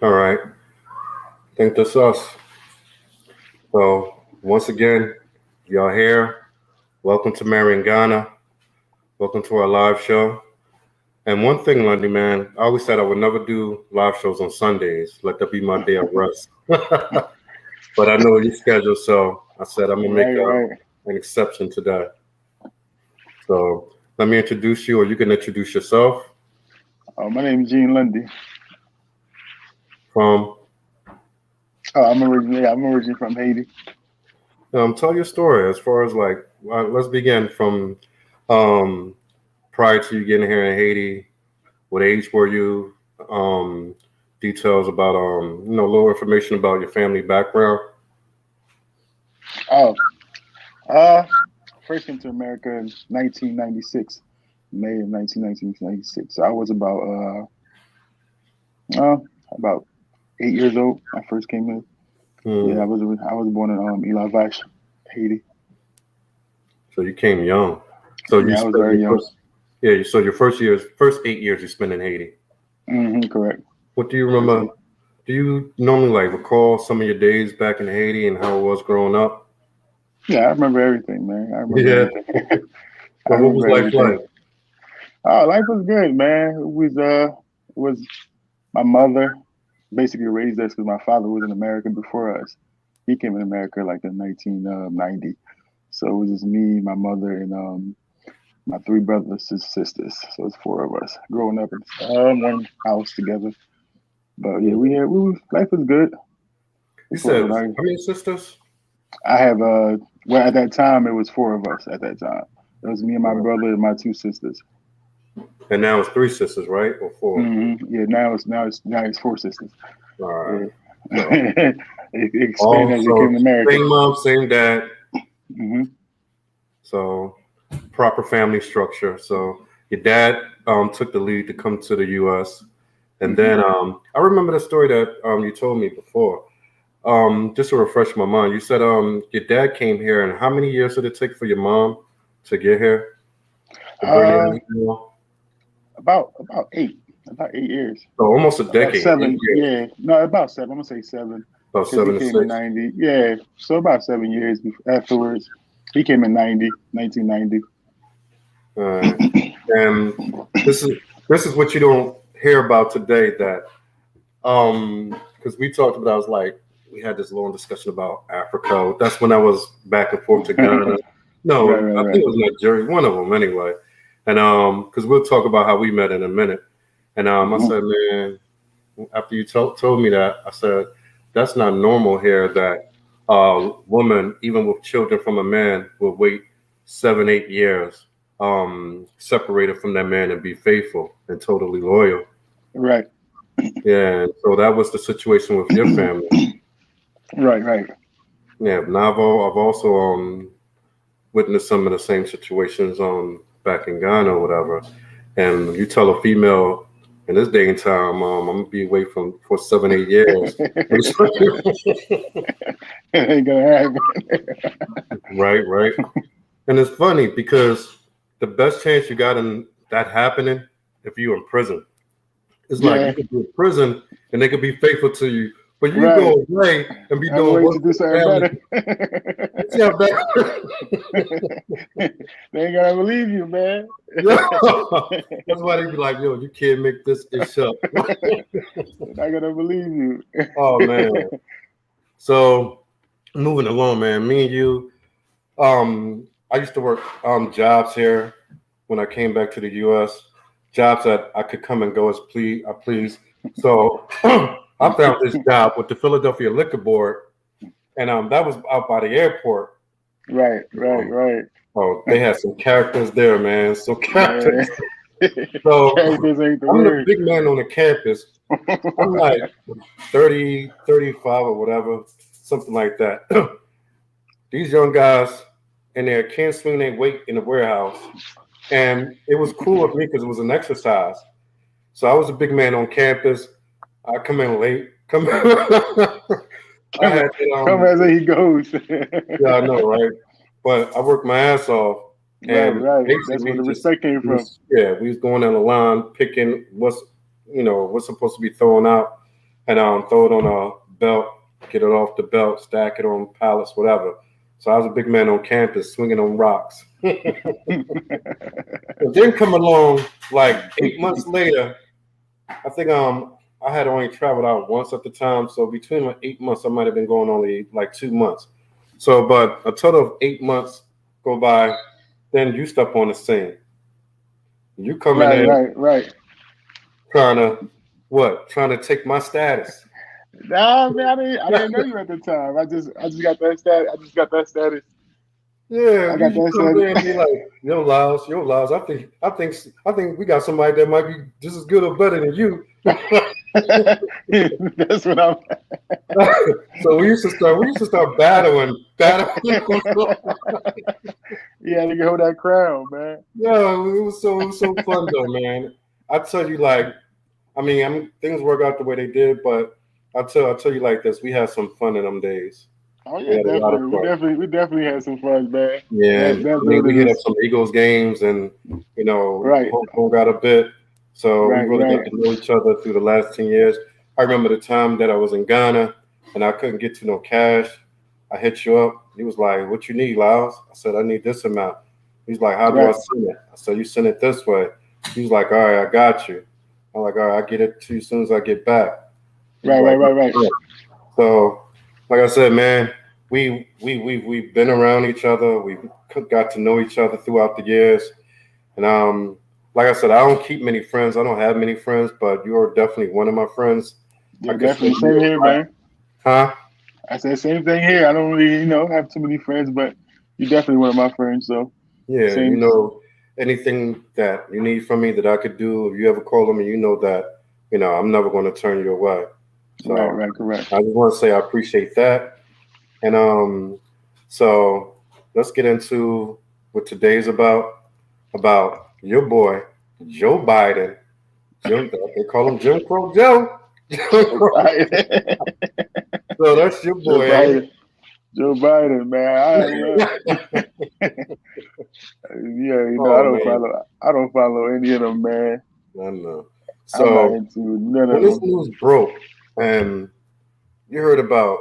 All right. I think that's us. So once again, y'all here. Welcome to Marion Ghana. Welcome to our live show. And one thing, Lundy man, I always said I would never do live shows on Sundays. Let that be my day of rest. But I know your schedule, so I said I'm gonna make Right, right. an exception to that. So let me introduce you, or you can introduce yourself My name is Gene Lundy. from. I'm originally from Haiti. Tell your story as far as like. Let's begin from um, prior to you getting here in Haiti. What age were you? Um, Details about a little information about your family background. Oh, uh, first came to America in 1996, May of 1996. So I was about 8 years old. I first came in. Hmm. Yeah, I was born in Eli Vache, Haiti. So you came young. So you Yeah, I was spent very your young. first, yeah. So your first 8 years you spent in Haiti. Correct. What do you First remember? eight. Do you normally like recall some of your days back in Haiti and how it was growing up? Yeah, I remember everything, man. I remember Yeah. everything. I So what was remember life everything. like? Oh, life was good, man. It was my mother basically raised us because my father was in America before us. He came in America like in 1990. So it was just me, my mother, and my three brothers and sisters. So it's four of us growing up in one house together. But yeah, Mhm. life was good. You Of course, said when how many sisters? I have well at that time it was four of us at that time. It was me and my Right. brother and my two sisters. And now it's three sisters, right? Or four? Yeah, now it's four sisters. All right. Yeah. So It expanded as it also came to America. same mom, same dad. hmm So proper family structure. So your dad took the lead to come to the U.S. And hmm then I remember the story that you told me before. Just to refresh my mind, you said your dad came here, and how many years did it take for your mom to get here to bring Uh, in? about 8 years. So almost a About decade, 7. 8 years, Yeah, no, about 7. I'm gonna say 7 about because he seven to came in six. 90. Yeah, so about 7 years afterwards. He came in 1990. All right, and this is this is what you don't hear about today. That because we talked about, I was like, we had this long discussion about Africa. That's when I was back and forth to Ghana. Right, No, I right, think it right. was Nigeria, one of them anyway. And because we'll talk about how we met in a minute. And I Mhm. said, man, after you told me that, I said, that's not normal here that a woman, even with children from a man, will wait 7, 8 years separated from that man and be faithful and totally loyal. Right. Yeah, and so that was the situation with your family. Right, right. Yeah, now I've also witnessed some of the same situations back in Ghana or whatever. And you tell a female in this day and time, I'm gonna be away from for 7, 8 years. It ain't gonna happen. Right, right. And it's funny because the best chance you got in that happening if you're in prison. It's like Yeah, you could be in prison and they could be faithful to you, but you right. go away and be I'm doing waiting work to do for the something family. better. You see how bad? They ain't gonna believe you, man. Yeah. That's why they be like, yo, you can't make this ish up. They're not gonna believe you. Oh man. So moving along, man. Me and you, I used to work jobs here when I came back to the US. Jobs that I could come and go as I please. So I found this job with the Philadelphia Liquor Board, and that was out by the airport. Right, right, Um, right. oh, they had some characters there, man. So Man. characters. So Characters ain't the I'm the word. big man on the campus. I'm like 30, 35 or whatever, something like that. These young guys in there can't swing their weight in the warehouse. And it was cool with me because it was an exercise. So I was a big man on campus. I come in late. Come I come, had come as he goes. yeah, I know, right? But I worked my ass off Right, and right. That's where basically the just respect came from. we was going down the line picking what's supposed to be thrown out. and throw it on a belt, get it off the belt, stack it on pallets, whatever. So I was a big man on campus swinging on rocks. But then come along like 8 months later, I think I had only traveled out once at the time, so between like 8 months, I might have been going only like 2 months. So, but a total of 8 months go by, then you step on the scene. You coming Right, in right, right. trying to what? Trying to take my status. Nah, man, I didn't know you at the time. I just got that status. I just got that status. Yeah, I you, got you that come status. in and be like, yo, Lyles. I think we got somebody that might be just as good or better than you. That's what I'm. So we used to start battling. You had to hold that crown, man. Yeah, it was so fun though, man. I tell you, like, things work out the way they did, but I tell you like this: we had some fun in them days. Oh We yeah, had a lot of definitely. We fun. definitely we definitely had some fun, man. Yeah, That we building hit up is some Eagles games, and right, home got a bit, so we right, really got right, to know each other through the last 10 years. I remember the time that I was in Ghana and I couldn't get to no cash. I hit you up. He was like, "What you need, Lyles?" I said, "I need this amount." He's like, "How do I right, send it?" I said, "You send it this way." He's like, "All right, I got you." I'm like, "All right, I get it to you as soon as I get back." He's right, right, like, right, right. "All right." So, like I said, man, we've been around each other. We've got to know each other throughout the years, and like I said, I don't keep many friends. I don't have many friends, but you're definitely one of my friends. I Yeah, consider definitely. Same you, here, man. huh? I said same thing here. I don't really, have too many friends, but you're definitely one of my friends. So Yeah, same. anything that you need from me that I could do, if you ever call on me, you know that, I'm never going to turn you away. Right, So right, correct. I just want to say I appreciate that. And so let's get into what today's about your boy, Joe Biden. They call him Jim Crow Joe. Jim Joe Crow. Biden. So that's your Joe boy, ain't Biden. Joe Biden, man. I look. it? Yeah, I Oh don't man, follow. I don't follow any of them, man. I know. I'm not So into none when of this them. news broke, and you heard about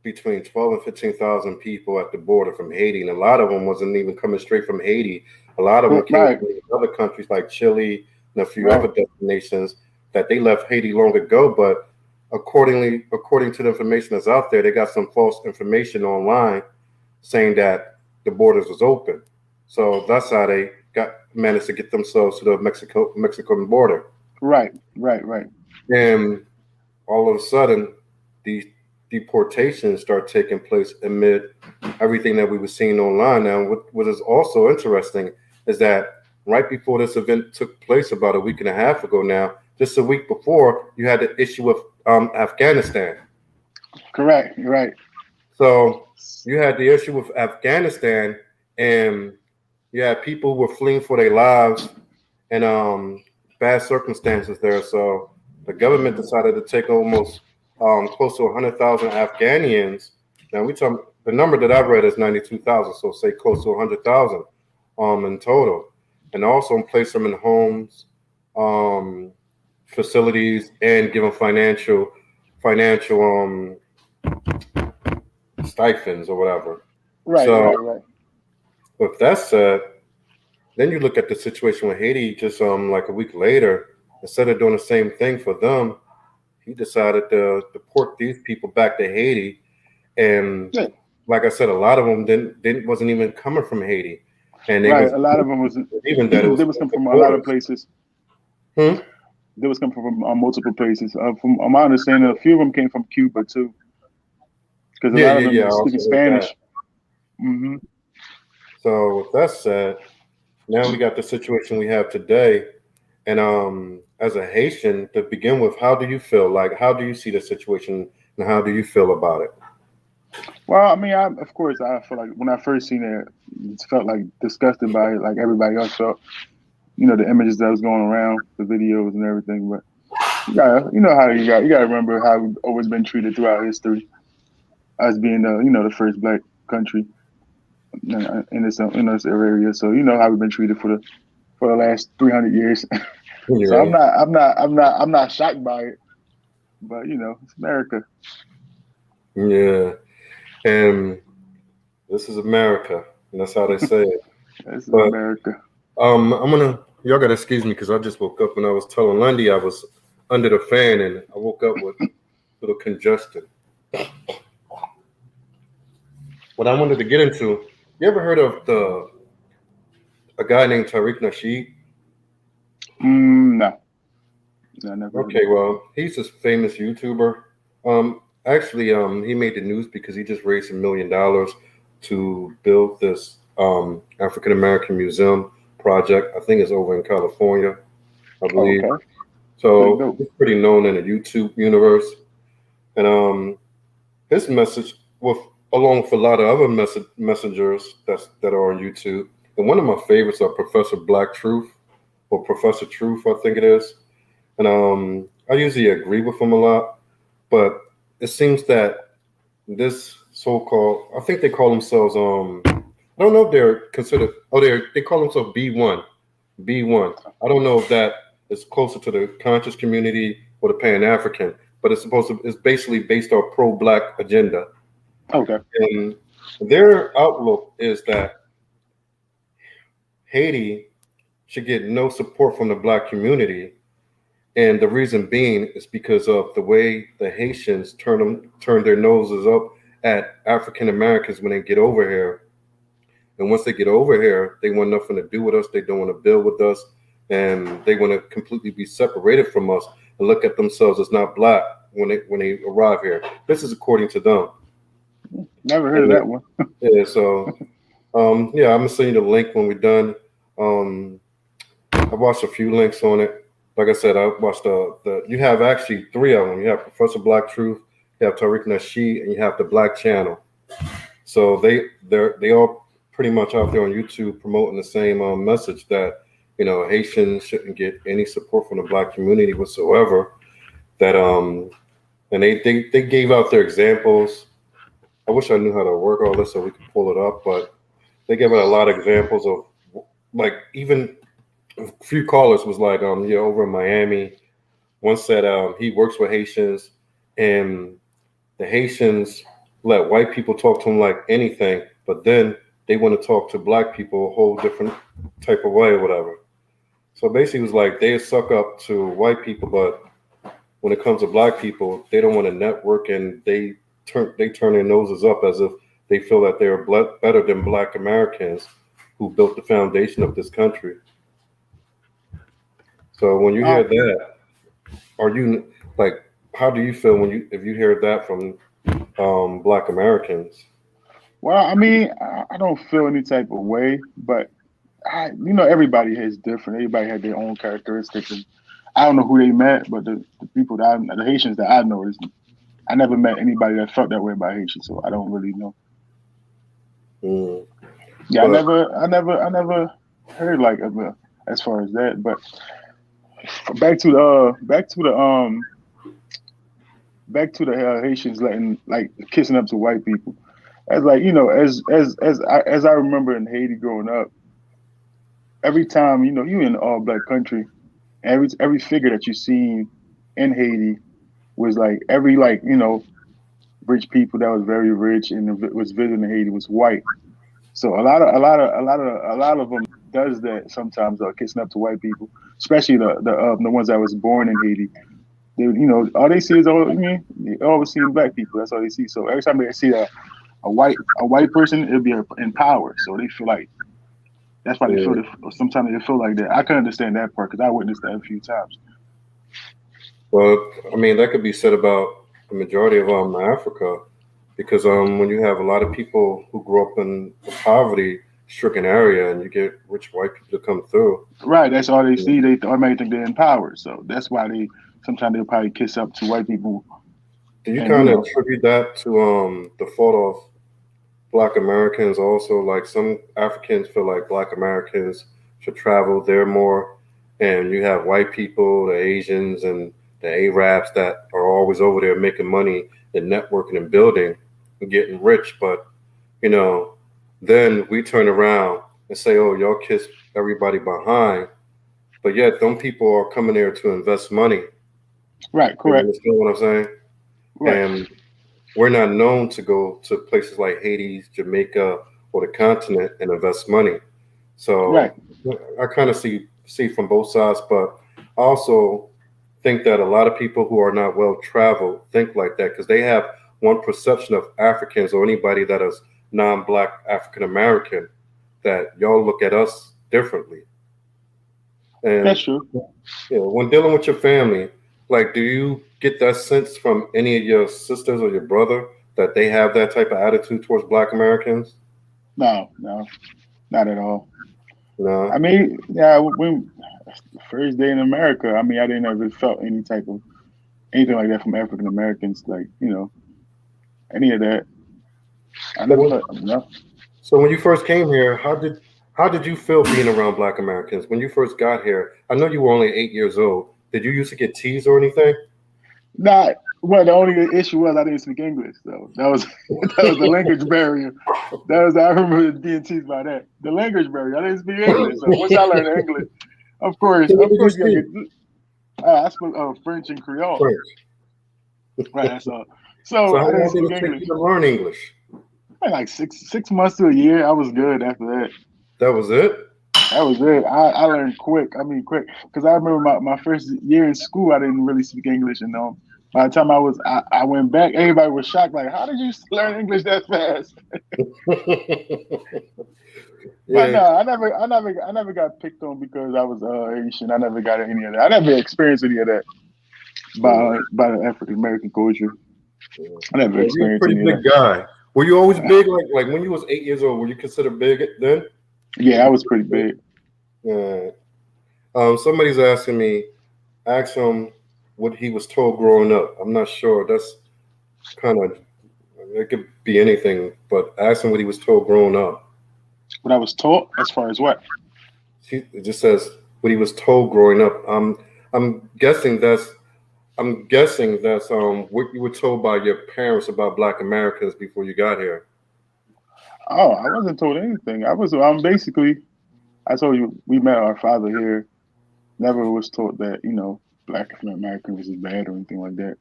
between 12 and 15,000 people at the border from Haiti, and a lot of them wasn't even coming straight from Haiti. A lot of them came Right, from other countries like Chile and a few right, other destinations that they left Haiti long ago. But according to the information that's out there, they got some false information online saying that the borders was open. So that's how they got managed to get themselves to the Mexican border. right, right, right. And all of a sudden, these deportations start taking place amid everything that we were seeing online. Now, what is also interesting is that right before this event took place, about a week and a half ago now, just a week before, you had the issue with Afghanistan. Correct. You're right. So you had the issue with Afghanistan, and you had people who were fleeing for their lives and bad circumstances there. So the government decided to take almost close to 100,000 Afghanians. Now we talk the number that I've read is 92,000, so say close to 100,000 in total, and also place them in homes, um, facilities, and give them financial stipends or whatever. Right, So right, right. with that said, then you look at the situation with Haiti just like a week later, instead of doing the same thing for them, he decided to deport these people back to Haiti. And Yeah, like I said, a lot of them didn't wasn't even coming from Haiti. And they right. was A lot of them was even that it was they was coming the from a lot of borders. places. Hmm? They was coming from multiple places. From my understanding, a few of them came from Cuba too, because a Yeah, lot of yeah, them yeah. I was speaking also heard that. Spanish. Hmm. So with that said, now we got the situation we have today. And as a Haitian, to begin with, how do you feel? Like, how do you see the situation, and how do you feel about it? Well, I mean, of course, I feel like when I first seen it, it felt like disgusted by it, like everybody else felt. The images that was going around, the videos and everything. But how you got to remember how we've always been treated throughout history, as being the first black country in this area. So you know how we've been treated for the last 300 years. So Yeah. I'm not shocked by it. But it's America. Yeah, and this is America, and that's how they say it. This is But America. I'm gonna y'all gotta excuse me because I just woke up and I was telling Lundy I was under the fan and I woke up with a little congestion. What I wanted to get into, you ever heard of the a guy named Tariq Nasheed? No, no, I never heard of Okay, well, he's this famous YouTuber. Actually, he made the news because he just raised $1 million to build this African American museum project. I think it's over in California, I Oh, believe. okay. Pretty So dope. he's pretty known in the YouTube universe, and his message, with along with a lot of other messengers that are on YouTube, and one of my favorites are Professor Black Truth or Professor Truth, I think it is. And I usually agree with him a lot, but it seems that this so-called, I think they call themselves, I don't know if they're considered, oh, they call themselves B1, B1. I don't know if that is closer to the conscious community or the Pan-African, but it's basically based on pro-black agenda. Okay. And their outlook is that Haiti should get no support from the black community. And the reason being is because of the way the Haitians turn their noses up at African Americans when they get over here. And once they get over here, they want nothing to do with us. They don't want to build with us, and they want to completely be separated from us and look at themselves as not black when they arrive here. This is according to them. Never heard of And that one. yeah, so yeah, I'm gonna send you the link when we're done. Um, I watched a few links on it. Like I said, I watched the. You have actually three of them. You have Professor Black Truth, you have Tariq Nasheed, and you have the Black Channel. So they all pretty much out there on YouTube promoting the same message that Haitians shouldn't get any support from the Black community whatsoever. That and they gave out their examples. I wish I knew how to work all this so we could pull it up, but they gave out a lot of examples of like even a few callers was like over in Miami. One said he works with Haitians and the Haitians let white people talk to them like anything, but then they want to talk to black people a whole different type of way or whatever. So basically, it was like they suck up to white people, but when it comes to black people, they don't want to network and they turn their noses up as if they feel that they're better than black Americans who built the foundation of this country. So when you hear Oh, that, are you like, how do you feel when you if you hear that from black Americans? well, I mean, I don't feel any type of way, but everybody is different. Everybody had their own characteristics, and I don't know who they met, but the people the Haitians that I know is I never met anybody that felt that way about Haitians, so I don't really know. Mm. Yeah, But I never heard like as far as that. But back to the Haitians letting like kissing up to white people. As like as I remember in Haiti growing up, every time you in an all black country, every figure that you seen in Haiti was like every like rich people that was very rich and was visiting Haiti was white. So a lot of them does that sometimes, kissing up to white people, especially the ones that was born in Haiti. They all they see is all I mean they always see black people. That's all they see. So every time they see a white person, it'll be in power. So they feel like that's why they yeah, feel. Sometimes they feel like that. I can understand that part because I witnessed that a few times. well, I mean that could be said about the majority of Africa because when you have a lot of people who grew up in a poverty-stricken area and you get rich white people to come through. Right. That's all they You know, see. They automatically think they're in power. So that's why they sometimes they'll probably kiss up to white people. do you And kind of attribute that to the fault of Black Americans also? Like some Africans feel like Black Americans should travel there more, and you have white people, the Asians, and the Arabs that are always over there making money and networking and building and getting rich. But you know, then we turn around and say, "Oh, y'all kiss everybody behind," but yet them people are coming there to invest money Right. You Correct. understand what I'm saying? Right. And we're not known to go to places like Haiti, Jamaica, or the continent and invest money. Right. So I kind of see from both sides, but I also think that a lot of people who are not well traveled think like that because they have one perception of Africans or anybody that is non-black African American that y'all look at us differently. And That's true. when dealing with your family, like, do you get that sense from any of your sisters or your brother that they have that type of attitude towards Black Americans? No, no, not at all. I No. mean, yeah, when first day in America, I mean, I didn't ever felt any type of anything like that from African Americans, like any of that. I So never when, felt no. so when you first came here, how did you feel being around Black Americans when you first got here? I know you were only 8 years old. Did you used to get teased or anything? Not well. The only issue was I didn't speak English, so that was that was the language barrier. That was I remember being teased by that. The language barrier. I didn't speak English, so once I learned English, So what of did you course, you gotta speak? get. I spoke French and Creole. French. Right, that's all. So So how I didn't long did speak it take you English. to learn English? Like six months to a year, I was good after that. That was it? That was it. I learned quick. I mean, quick. Because I remember my first year in school, I didn't really speak English. And by the time I went back, everybody was shocked. Like, how did you learn English that fast? But Yeah. no, I never got picked on because I was Haitian. I never got any of that. I never experienced any of that Mm, by the African American culture. yeah. I never Well, you're a experienced pretty any of big that. guy. Were you always big? Like when you was 8 years old, were you considered big then? Yeah, Were I you was pretty big. Yeah. Somebody's asking me, ask him what he was told growing up. I'm not sure. That's kind of, it could be anything, but ask him what he was told growing up. What I was taught as far as what? It just says what he was told growing up. I'm guessing that's what you were told by your parents about Black Americans before you got here. Oh, I wasn't told anything. I'm basically I told you we met our father here. Never was taught that Black American was bad or anything like that.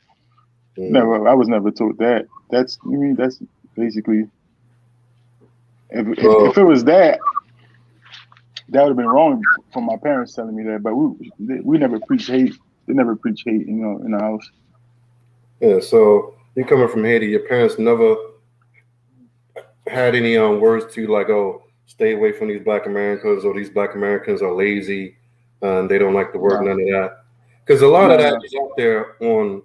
Mm. Never, I was never told that. That's basically if Well, it was that, that would have been wrong for my parents telling me that. But we never preach hate. They never preach hate, in the house. yeah. So you coming from Haiti, your parents never had any words to you like, oh, stay away from these Black Americans, or these Black Americans are lazy and they don't like to work, No, none of that. Because a lot of no, that no, is out there on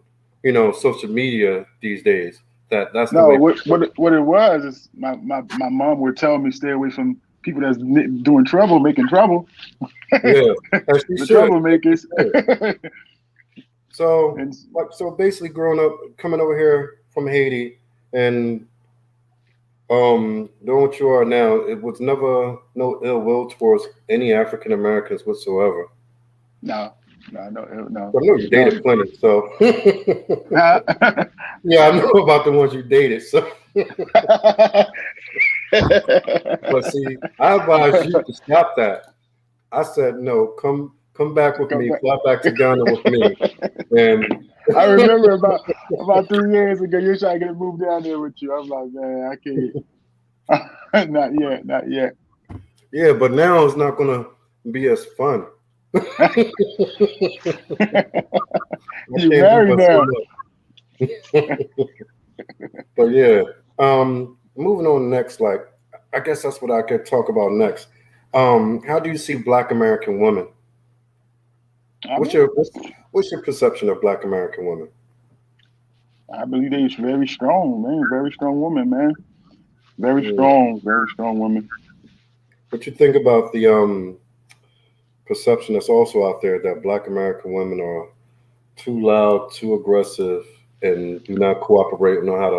social media these days. That's the no. way. What it was is my mom would tell me stay away from people that's doing trouble, making trouble, Yeah, as she the should. troublemakers. So, And so basically, growing up, coming over here from Haiti, and doing what you are now, it was never no ill will towards any African Americans whatsoever. no, no, I know you no. dated plenty, so Uh, yeah, I know about the ones you dated. So, but see, I advise you to stop that. I said no. Come back with Come me. back. Fly back to Ghana with me, and I remember about 3 years ago, you were trying to get moved down there with you. I'm like, man, I can't. Not yet, not yet. yeah. But now it's not gonna be as fun. I You can't do married but so now. much. But yeah, moving on next. Like, I guess that's what I could talk about next. How do you see Black American women? I What's mean, your what's, what's your perception of Black American women? I believe they're very strong, man. Very strong woman, man. Mm. Very strong woman. What you think about the perception that's also out there that Black American women are too loud, too aggressive, and do not cooperate, know how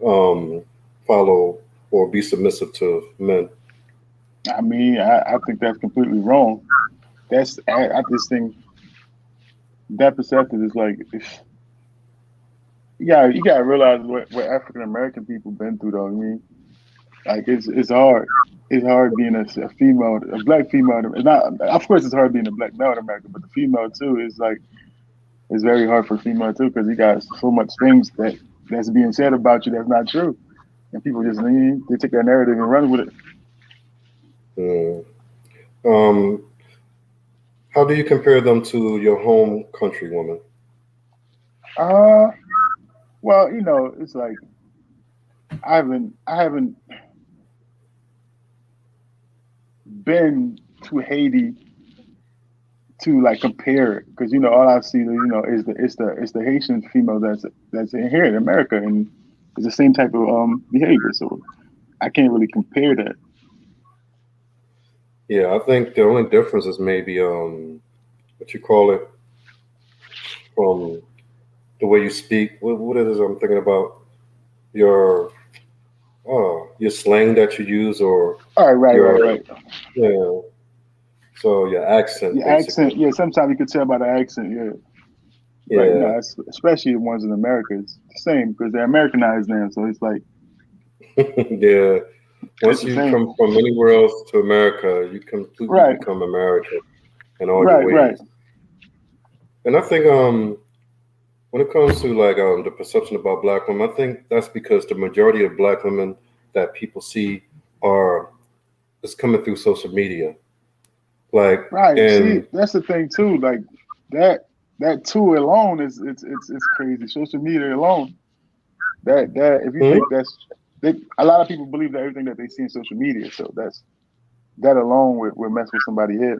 to follow or be submissive to men? I mean, I think that's completely wrong. I just think that perception is like, you gotta realize what African American people been through, though. I mean, like it's hard. It's hard being a female, a black female. It's not. Of course, it's hard being a black male in America, but the female too is like it's very hard for female too because you got so much things that's being said about you that's not true, and people just they take that narrative and run with it. Mm. Um, how do you compare them to your home country woman? Uh, well, it's like I haven't been to Haiti to like compare it because all I see is the Haitian female that's in here in America and it's the same type of behavior. So I can't really compare that. Yeah, I think the only difference is maybe what you call it, from the way you speak. What it is I'm thinking about, your your slang that you use, or All right, your, right. yeah, so your accent Your accent, basically. yeah. Sometimes you could tell by the accent, yeah. Right. Yeah. No, especially the ones in America. It's the same because they're Americanized now. So it's like Yeah. it's Once the you same. come from anywhere else to America, you completely Right. become American in all your Right. ways. And I think when it comes to like the perception about black women, I think that's because the majority of black women that people see are is coming through social media. Like, Right. See, and that's the thing too. Like that that tool alone is it's crazy. Social media alone. That if you hmm? think a lot of people believe that everything that they see in social media. So that alone would mess with somebody's head.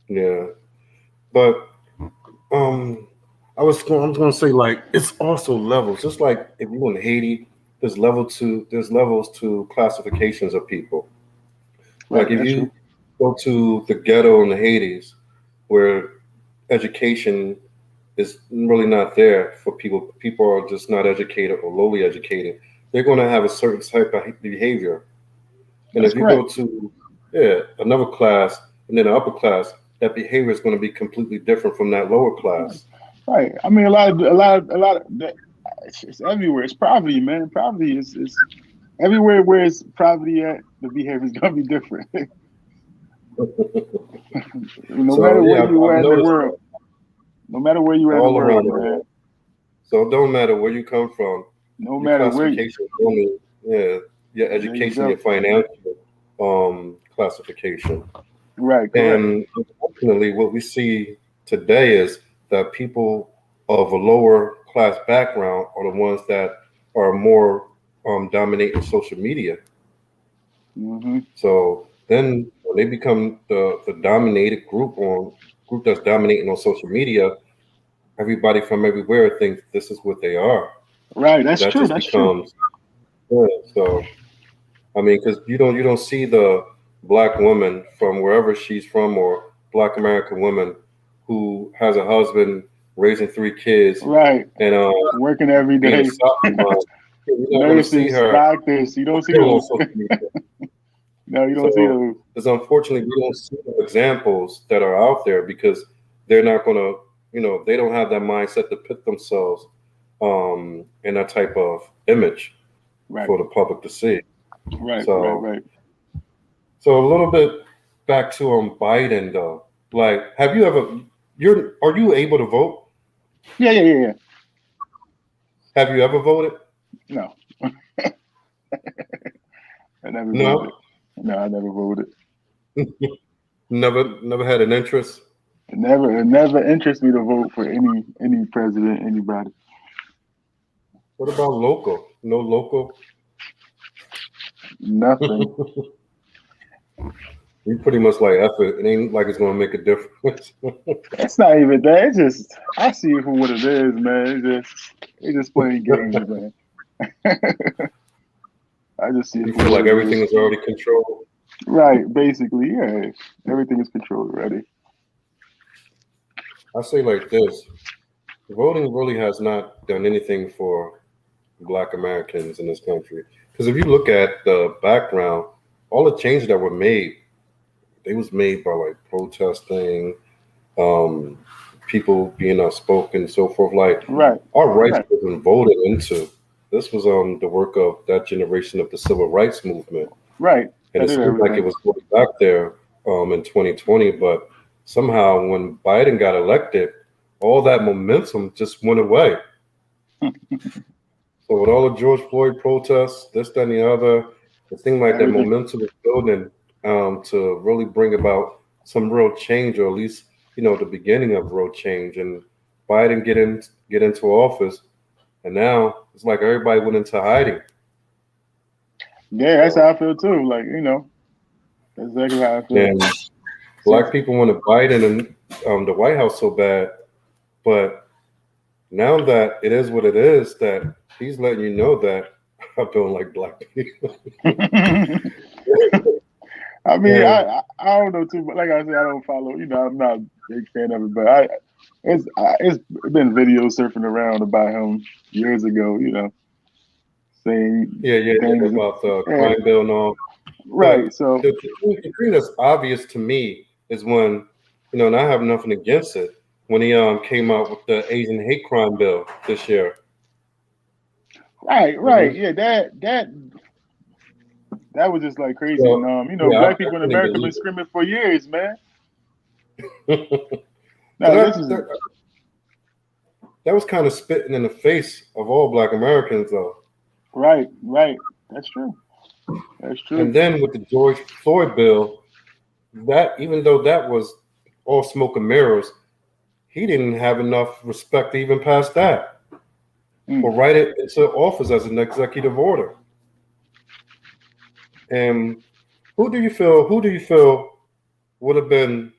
Yeah, but um, I'm gonna say like it's also levels. Just like if you're in Haiti, there's levels to classifications of people. Right. Like if That's you true. go to the ghetto in the Hades, where education is really not there for people. People are just not educated or lowly educated. They're going to have a certain type of behavior. And That's if you go correct. to, yeah, another class and then an upper class, that behavior is going to be completely different from that lower class. Right. I mean, a lot of that. It's everywhere. It's poverty, man. Poverty is everywhere where it's poverty at. The behavior is gonna be different, no So matter where yeah, you I've at in the noticed world. that No matter where you at in the all world, around the man. world. So it don't matter where you come from, No your matter where. classification is only, yeah, your There you education, your go. financial classification. Right. Correct. And unfortunately, what we see today is that people of a lower class background are the ones that are more dominating social media. Hmm. So then when they become the dominated group that's dominating on social media, everybody from everywhere thinks this is what they are. Right. That's That true. just That's true. becomes, yeah. So I mean, because you don't see the black woman from wherever she's from, or black American woman who has a husband raising three kids Right. and Working every being a day. soccer mom. You're not going to see Nurses, her doctors. You don't see on those. social media. No, you don't see So those. it's unfortunately we don't see the examples that are out there because they're not going to, they don't have that mindset to put themselves in that type of image Right. for the public to see. Right. Right. So Right. So a little bit back to Biden though. Like, have you ever? Are you able to vote? Yeah. Yeah. Yeah. Yeah. Have you ever voted? No, I never voted. No, No, I never voted. never had an interest. It never interests me to vote for any president, anybody. What about local? No local. Nothing. We pretty much like effort. It ain't like it's gonna make a difference. It's not even that. It's just I see it for what it is, man. It's just playing games, man. I just see it You for feel what like it everything is. is already controlled. Right, basically, yeah. Everything is controlled already. I say like this: voting really has not done anything for Black Americans in this country. Because if you look at the background, all the changes that were made, they was made by like protesting, um, people being outspoken, and so forth. Like Right, our rights right, wasn't voted into. This was the work of that generation of the civil rights movement, right. and That it is seems like it everything. was going back there in 2020. But somehow, when Biden got elected, all that momentum just went away. So with all the George Floyd protests, this, that, and the other, it seemed like that Everything. momentum was building to really bring about some real change, or at least the beginning of real change. And Biden get into office, and now it's like everybody went into hiding. Yeah, that's So how I feel too. Like, that's exactly how I feel. and Since black people wanted Biden and the White House so bad, but now that it is what it is, that he's letting you know that I don't like black people. I mean, And I don't know too, but like I said, I don't follow. I'm not a big fan of it, but it's been videos surfing around about him years ago. Saying yeah, things. about the Yeah, crime bill and all. right. But So the thing that's obvious to me is when, and I have nothing against it, when he came out with the Asian hate crime bill this year. right. Hmm. Yeah, that was just like crazy. And So yeah, I black people in definitely America been believe screaming for years, man. it. so Now this is that was kind of spitting in the face of all Black Americans, though. right. That's true. That's And true. then with the George Floyd bill, that even though that was all smoke and mirrors, he didn't have enough respect to even pass that or Mm. write it into office as an executive order. And who do you feel would have been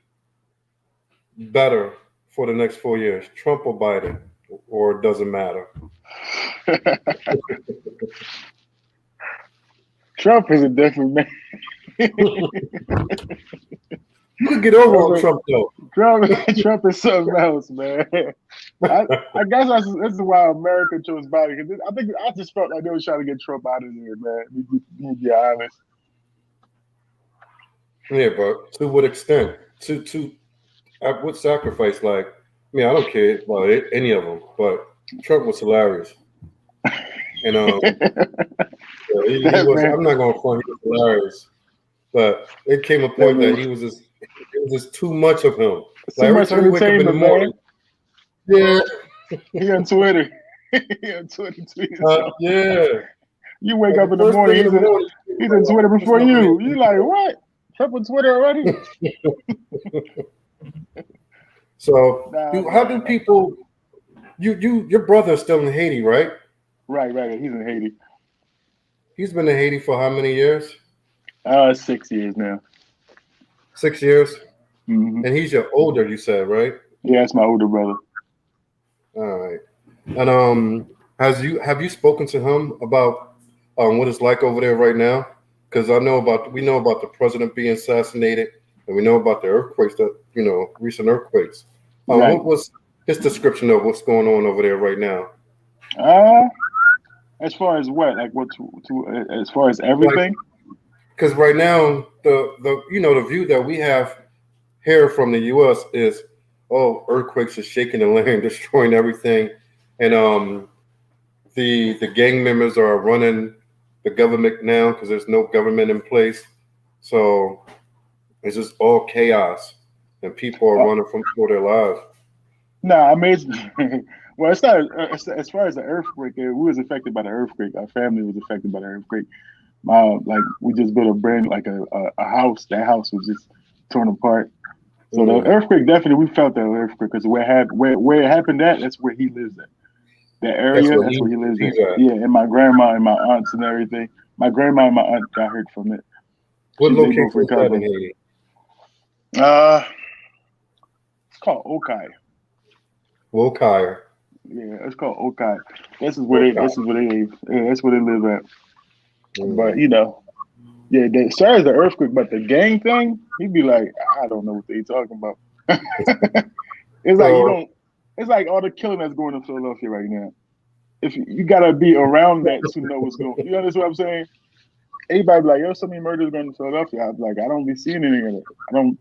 better for the next 4 years, Trump or Biden, or it doesn't matter? Trump is a different man. You could get over on Trump, Trump though. Trump is something else, man. I guess this is why America chose Biden. Because I think I just felt like they were trying to get Trump out of there, man. Be honest. Yeah, but to what extent? To at what sacrifice? Like, I don't care about any of them, but Trump was hilarious, and yeah, he that was. man, I'm not going to front. He was hilarious, but it came a that point that man, he was just. It was just too much of him. it's too Like every much time you wake up in the entertainment, man. morning, yeah, He on Twitter. He on Twitter tweeting stuff. yeah. You wake Like up the in the first thing morning, in the morning, he's in like, Twitter what's before up with you. You like what? Trump on Twitter already? it? So, Nah, how do man. people? Your brother is still in Haiti, right? Right. He's in Haiti. He's been in Haiti for how many years? 6 years now. 6 years. Hmm. And he's your older, you said, right? Yeah, that's my older brother. All right. And have you spoken to him about what it's like over there right now? Because we know about the president being assassinated, and we know about the earthquakes recent earthquakes. Right. What was his description of what's going on over there right now? Uh, as far as what, like what as far as Like, everything. because right now the view that we have here from the U.S. is, oh, earthquakes are shaking the land, destroying everything, and the gang members are running the government now because there's no government in place. So it's just all chaos, and people are Uh, running for their lives. nah, I mean, well, it's not as far as the earthquake. We was affected by the earthquake. Our family was affected by the earthquake. Like we just built a brand like a house. That house was just torn apart. So the Mm, earthquake definitely we felt that earthquake because where it happened at, that's where he lives at. That that's area, what that's where he lives at. he's at. Yeah, and my grandma and my aunts and everything. My grandma and my aunt got hurt from it. What They both location is that in recovered. Haiti? Uh it's called Okai. Wilkire. Yeah, it's called Okai. This Wilkire. is where they yeah, that's where they live at. But Mm. yeah, as far as the earthquake, but the gang thing, he'd be like, I don't know what they talking about. It's like you So don't. It's like all the killing that's going on in Philadelphia right now. If you gotta be around that to know what's going, you understand what I'm saying? Anybody be like, yo, so many murders going to Philadelphia. I'm like, I don't be seeing any of it. I'm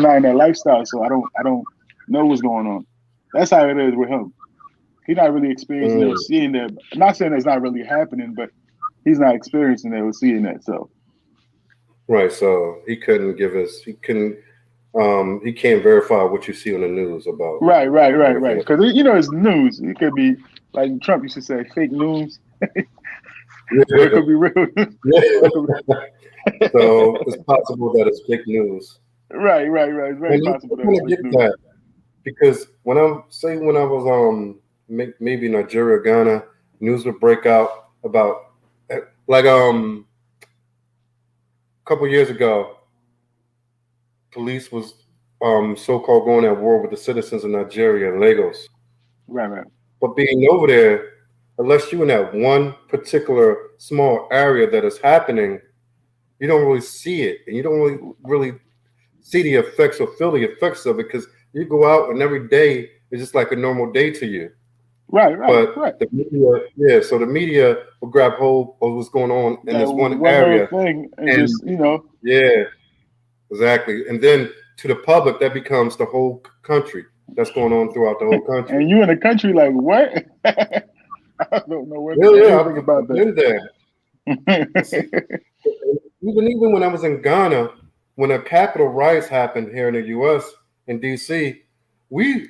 not in that lifestyle, so I don't know what's going on. That's how it is with him. He's not really experiencing it or mm, seeing that. I'm not saying it's not really happening, but he's not experiencing it or seeing that. So right, so he couldn't he can't verify what you see on the news about Right. everything. Because it's news. It could be like Trump used to say, fake news, or it Yeah. could be real, or it could be Yeah. So it's possible that it's fake news. right. It's very And you possible that want it's to fake get news. that because when I was maybe Nigeria, Ghana, news would break out about like a couple years ago, police was so-called going at war with the citizens of Nigeria and Lagos. Right. But being over there, unless you're in that one particular small area that is happening, you don't really see it, and you don't really see the effects or feel the effects of it because you go out and every day is just like a normal day to you. Right. But the media, yeah, so the media will grab hold of what's going on in That this one one little area, thing and and just yeah, exactly. And then to the public, that becomes the whole country. That's going on throughout the whole country. and you in the country like what? I don't know Yeah, yeah, anything about I've been there. And see, that. even when I was in Ghana, when the Capitol riots happened here in the U.S. in D.C.,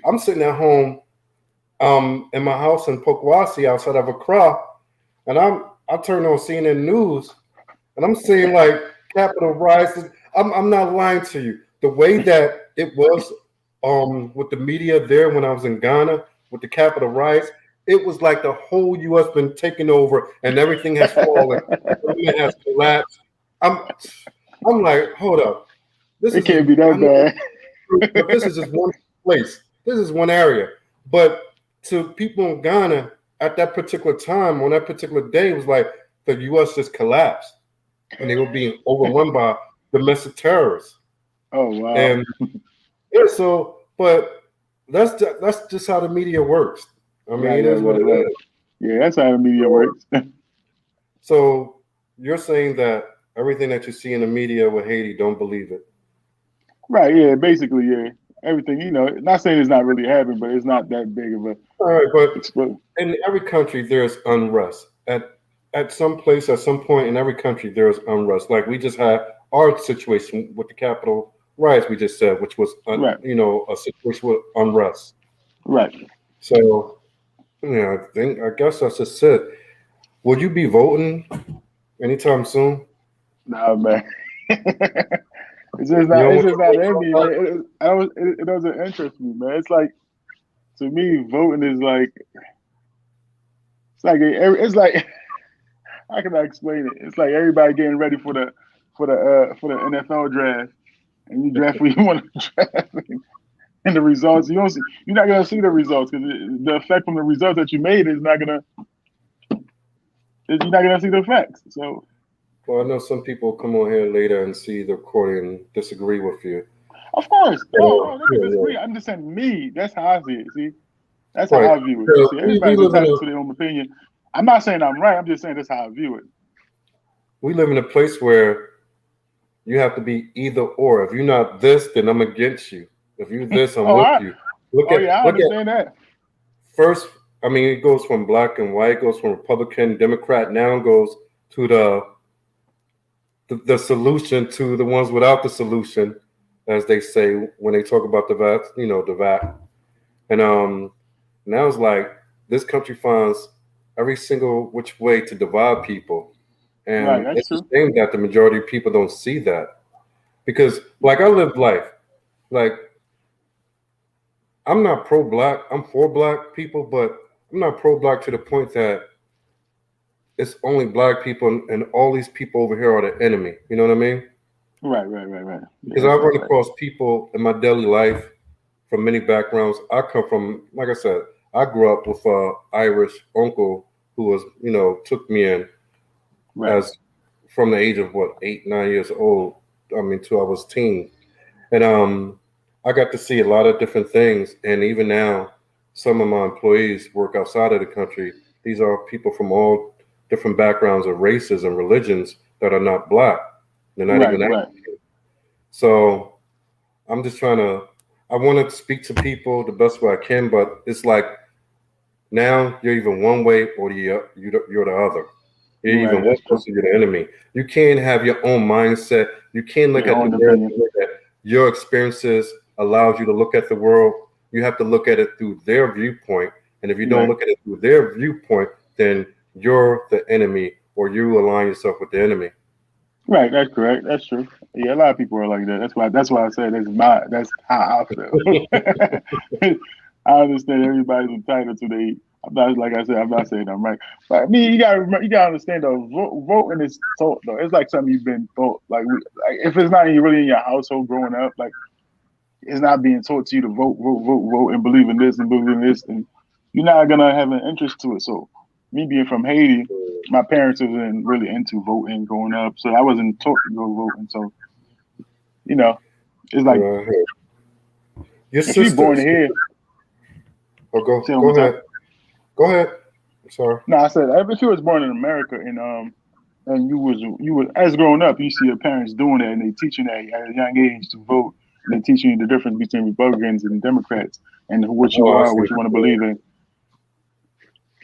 I'm sitting at home in my house in Pokwasi outside of Accra, and I turned on CNN News, and I'm seeing like Capitol riots. I'm not lying to you. The way that it was with the media there when I was in Ghana with the Capitol riots, it was like the whole U.S. been taken over and everything has fallen, the government has collapsed. I'm I'm like, hold up, this It is just can't be I that know, bad. but this is just one place. This is one area. But to people in Ghana at that particular time, on that particular day, it was like the U.S. just collapsed and they were being overrun by domestic terrorists. Oh wow. And yeah, so but that's just how the media works. I mean, it is what it Right. is. Yeah, that's how the media So, works. so you're saying that everything that you see in the media with Haiti, don't believe it. Right, yeah, basically, yeah. Everything, not saying it's not really happening, but it's not that big of a All right, but explosion. in every country there's unrest. At some place, at some point in every country, there's unrest. Like we just had our situation with the Capitol riots. We just said, which was Right, a situation with unrest. right. So yeah, I guess that's just it. Will you be voting anytime soon? Nah, man. It's just You not. don't It's want just your not vote in count me, back? man. It doesn't interest me, man. It's like to me, voting is like it's like how can I explain it? It's like everybody getting ready for the NFL draft, and you draft who you want to draft, and the results you don't see. You're not gonna see the results because the effect from the results that you made is not gonna. You're not gonna see the effects. So Well, I know some people come on here later and see the recording and disagree with you. of course, no, they're gonna Yeah. disagree. I'm just saying me. That's how I see it. See, that's how Right. I view it. You So see, we everybody's live in entitled a to their own opinion. I'm not saying I'm right. I'm just saying that's how I view it. we live in a place where you have to be either or. If you're not this, then I'm against you. If you're this, I'm Oh, with you. oh yeah, I Look at understand that. first. I mean, it goes from black and white, goes from Republican, Democrat. Now it goes to the solution to the ones without the solution, as they say when they talk about the VAT. The VAT. And now it's like this country finds every single which way to divide people, Right, and that's it's a true. shame that the majority of people don't see that because, like, I lived life. Like, I'm not pro-black. I'm for black people, but I'm not pro-black to the point that it's only black people and all these people over here are the enemy. You know what I mean? Right. Yeah, Because that's I've not run right. across people in my daily life from many backgrounds. I come from, like I said, I grew up with a Irish uncle who was, took me in Right, as from the age of what 8, 9 years old. I mean, till I was teen, and I got to see a lot of different things. And even now, some of my employees work outside of the country. These are people from all different backgrounds of races and religions that are not black. They're not even right. African. So I'm just trying to. I want to speak to people the best way I can, but it's like now you're even one way or you're the other. You're Right, even one that's true. person, you're the enemy. You can't have your own mindset. You can't look Your at the own world opinion. the way that your experiences allows you to look at the world. You have to look at it through their viewpoint, and if you don't Right. look at it through their viewpoint, then you're the enemy, or you align yourself with the enemy. Right, that's correct. That's true. Yeah, a lot of people are like that. That's why I said that's how I feel. I understand everybody's entitled to their. I'm not like I said. I'm not saying I'm right, but I mean you gotta understand though. Voting is taught though. It's like something you've been taught. Like if it's not really in your household growing up, like it's not being taught to you to vote, and believe in this and believe in this, and you're not gonna have an interest to it. So me being from Haiti, my parents wasn't really into voting growing up, so I wasn't taught to go voting. So you know, it's like Right. Your if you're born sisters. here, Oh, say it one more go time. ahead. Go ahead. I'm sorry. No, I said if you was born in America and you was as growing up, you see your parents doing that and they teaching that at a young age to vote. And they teaching you the difference between Republicans and Democrats and what you Oh, I are, see what what you want to you're saying. believe in.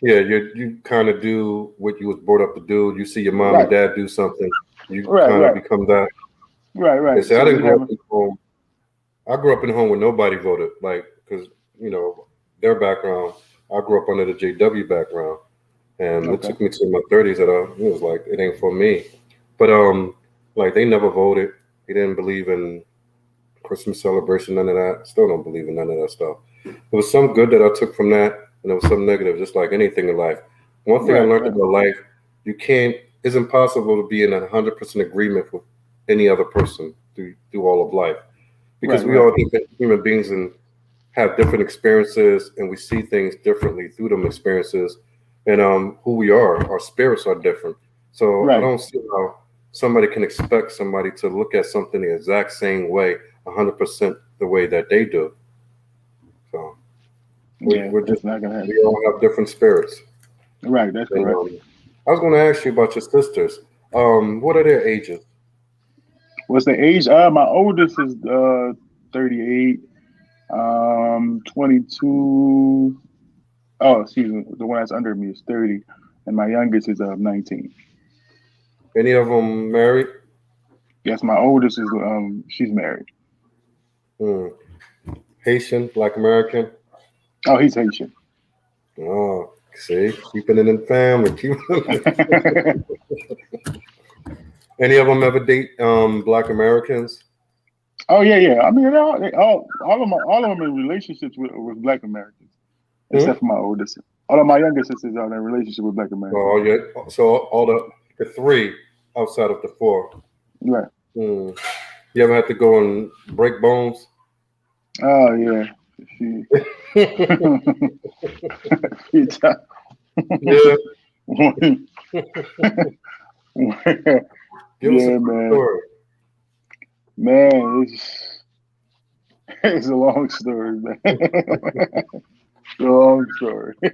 Yeah, you kind of do what you was brought up to do. You see your mom and Right, dad do something, you right, kind of right, become that. They right. say I So didn't you grow up have in a home. I grew up in a home where nobody voted, like because you know their background. I grew up under the JW background, and it okay, took me to my 30s that it was like it ain't for me. But like they never voted. They didn't believe in Christmas celebration, none of that. Still don't believe in none of that stuff. There was some good that I took from that, and there was some negative, just like anything in life. One thing I right, learned right, about life, you can't. It's impossible to be in 100% agreement with any other person through all of life because right, we right, all different human beings and have different experiences, and we see things differently through them experiences, and who we are, our spirits are different. So I right. don't see how somebody can expect somebody to look at something the exact same way, 100% the way that they do. So Yeah, we're just that's not gonna happen. we all have different spirits. Right, that's And correct. I was going to ask you about your sisters. What are their ages? What's the age? My oldest is 38. 22. Oh, excuse me. The one that's under me is 30, and my youngest is 19. Any of them married? Yes, my oldest is she's married. Hmm. Haitian, Black American? Oh, he's Haitian. Oh, see, keeping it in family. Any of them ever date Black Americans? Oh yeah. I mean, all of them in relationships with Black Americans, Hmm? except for my oldest. All of my younger sisters are in a relationship with Black Americans. Oh, yeah. So all the three outside of the four. Right. Hmm. You ever had to go and break bones? Oh yeah. She. Yeah. She Give us a yeah, quick man. story. Man, it's a long story, man. It's a long story. You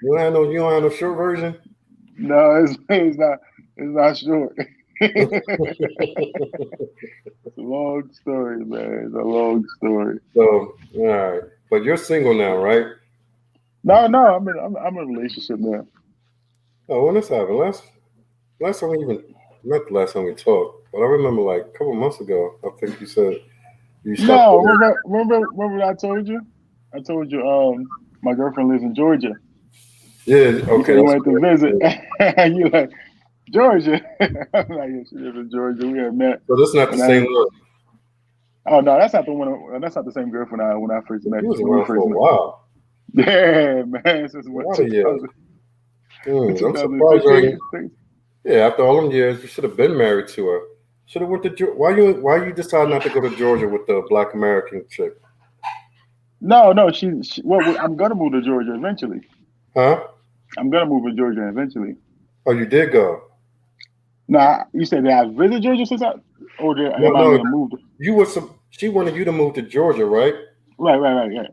don't have no short version. No, it's not short. It's a long story, man. It's a long story. So all right, but you're single now, right? No, I'm in a relationship now. Oh, when this happened? Last time we even not the last time we talked, but I remember like a couple months ago. I think you said you stopped No, dating. remember what I told you? I told you my girlfriend lives in Georgia. Yeah. You Okay, said you that's wanted to correct. visit. Yeah. You like Georgia? I'm like, yeah, she lives in Georgia. We had met So this is not the when I. same one. Oh no, that's not the one. That's not the same girlfriend when I first You met. was When we around for first a met. while. Yeah, man. Since A what lot of years. 2000, I'm surprised you ain't. 2015? Yeah, after all them years, you should have been married to her. Should have went to why you decide not to go to Georgia with the Black American chick? No. Well, I'm gonna move to Georgia eventually. Huh? I'm gonna move to Georgia eventually. Oh, you did go. Now, you said that I visited Georgia since or No, am I no. gonna move? You were some. She wanted you to move to Georgia, right? Right. Yeah.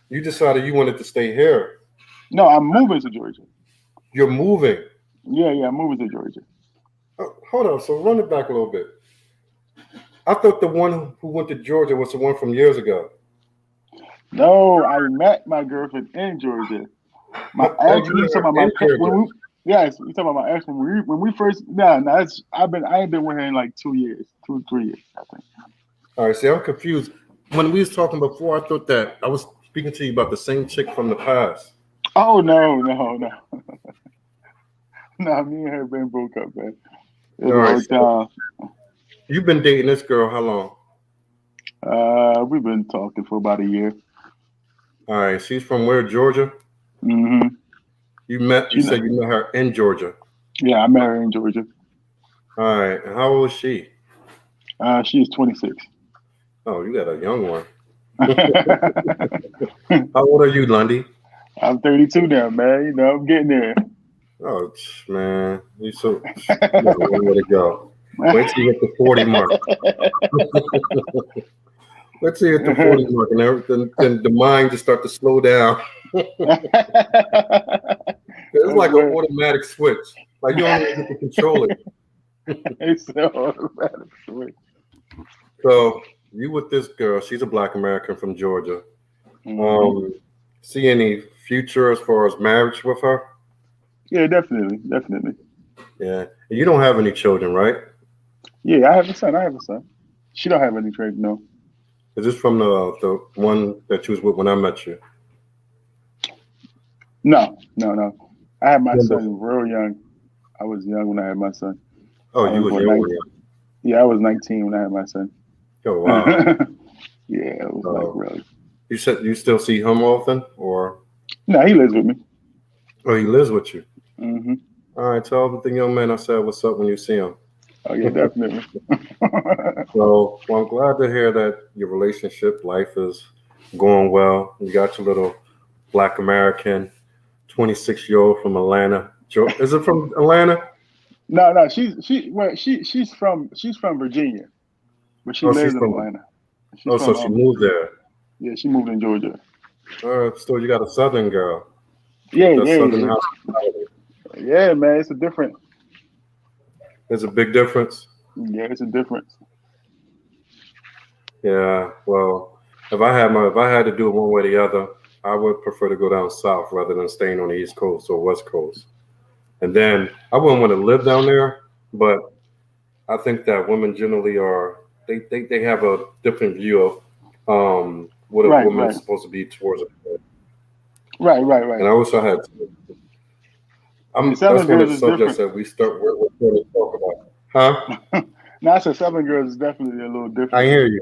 You decided you wanted to stay here. No, I'm moving to Georgia. You're moving. Yeah. I'm moving to Georgia. Hold on. So run it back a little bit. I thought the one who went to Georgia was the one from years ago. No, I met my girlfriend in Georgia. My Oh, ex, you you met talking her about my in when Georgia. we yes, you talking about my ex when we first. No, that's I ain't been with her in like 2 years, 2 3 years, I think. All right, see, I'm confused. When we was talking before, I thought that I was speaking to you about the same chick from the past. Oh no, no, no, no. Me and her been broke up, man. It All was a right, long so time. you've been dating this girl how long? We've been talking for about a year. All right, she's from where, Georgia? Hmm. You She know. said you met her in Georgia. Yeah, I met her in Georgia. All right, and how old is she? She is 26. Oh, you got a young one. How old are you, Lundy? I'm 32 now, man. You know, I'm getting there. Oh, man, you got a long way to go. Wait till you hit the 40 mark. Wait till you hit the 40 mark, and then the mind just start to slow down. It's That's like an what automatic switch. Like you don't even get to control it. it's so automatic. So you with this girl, she's a Black American from Georgia. Hmm. Um, see any future as far as marriage with her? Yeah, definitely, definitely. Yeah. And you don't have any children, right? Yeah, I have a son. I have a son. She don't have any trade, no. Is this from the one that you was with when I met you? No, no, no. I had my When son real young. I was young when I had my son. Oh, I you was was what young 19? when you. Yeah, I was 19 when I had my son. Oh wow. Yeah, it was like So really. you said you still see him often, or No, he lives with me. he lives with you? Hmm. All right, tell the young man I said what's up when you see him. Oh yeah, definitely. So, well, I'm glad to hear that your relationship life is going well. You got your little Black American 26-year-old from Atlanta. Is it from Atlanta? No, no, she's from Virginia, but she Oh, lives she's in from. Atlanta. She's Oh, so from she moved there. yeah, she moved in Georgia. Still, you got a Southern girl Yeah, with that yeah, Southern yeah, hospitality. yeah, man. It's a different. There's a big difference. Yeah, it's a difference. Yeah. Well, if I had to do it one way or the other, I would prefer to go down south rather than staying on the East Coast or West Coast. And then I wouldn't want to live down there, but I think that women generally they have a different view of what a Right, woman right, is supposed to be towards a man. right, right, right. And I wish I had. Yeah, That's Southern one of girls the is subjects different. that we're going to talk about. Huh? Now I said Southern girls is definitely a little I different. hear you.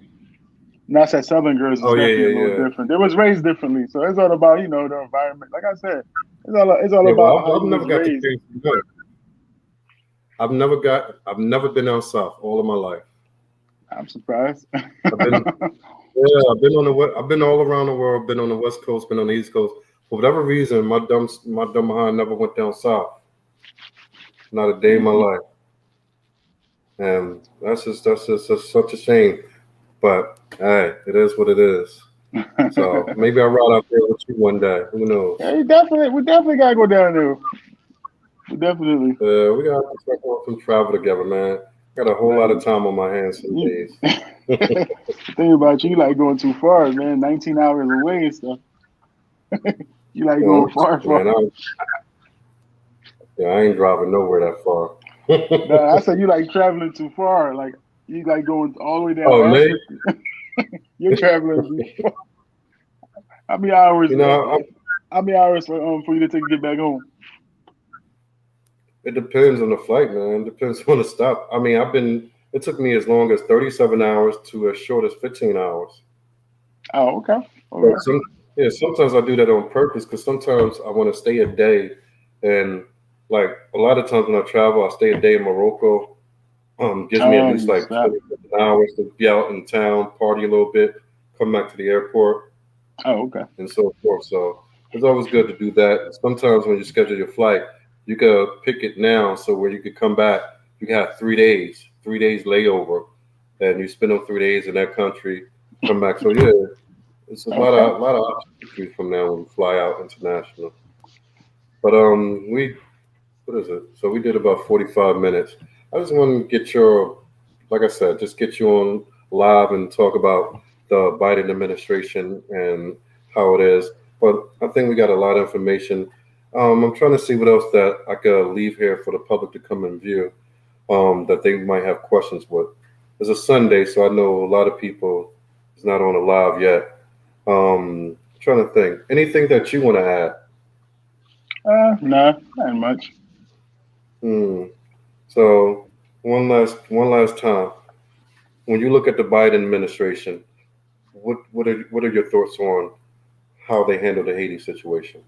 Now I said Southern girls is Oh yeah, definitely yeah, a little yeah. different. They was raised differently, so it's all about the environment. Like I said, it's all Yeah. Well, about how I've you never was got to raised. experience the good. I've never been down south all of my life. I'm surprised. I've been Yeah, I've been all around the world. Been on the West Coast, been on the East Coast. For whatever reason, my dumb behind never went down south. Not a day in my Hmm. life, and that's just such a shame. But hey, it is what it is. So maybe I'll ride out there with you one day. Who knows? Yeah, we definitely gotta go down there. We definitely, We got to start on some travel together, man. Got a whole lot of man. time on my hands some You, days. the thing about you like going too far, man. 19 hours away and stuff. You like going far, far. Man, I ain't driving nowhere that far. No, I said you like traveling too far. Like you like going all the way down Oh, me? Africa. You're traveling too far. How many hours? You know, How many hours for you to take to get back home? it depends on the flight, man. It depends on the stop. I mean, it took me as long as 37 hours to as short as 15 hours. Oh, okay. But Okay. sometimes I do that on purpose because sometimes I want to stay a day. And like a lot of times when I travel, I stay a day in Morocco. Gives me at Oh, least you like stop. 20 hours to be out in town, party a little bit, come back to the airport, Oh, okay. and so forth. So it's always good to do that. Sometimes when you schedule your flight, you could pick it now so where you could come back, you can have 3 days, 3 days layover, and you spend those 3 days in that country, come back. So yeah, it's Okay. a lot of options to choose from now when you fly out international. But we what is it? So we did about 45 minutes. I just want to get your, like I said, just get you on live and talk about the Biden administration and how it is. But I think we got a lot of information. I'm trying to see what else that I could leave here for the public to come and view that they might have questions with. It's a Sunday, so I know a lot of people is not on the live yet. Trying to think. Anything that you want to add? Nah, not much. Hmm. So one last time. When you look at the Biden administration, what are your thoughts on how they handle the Haiti situation?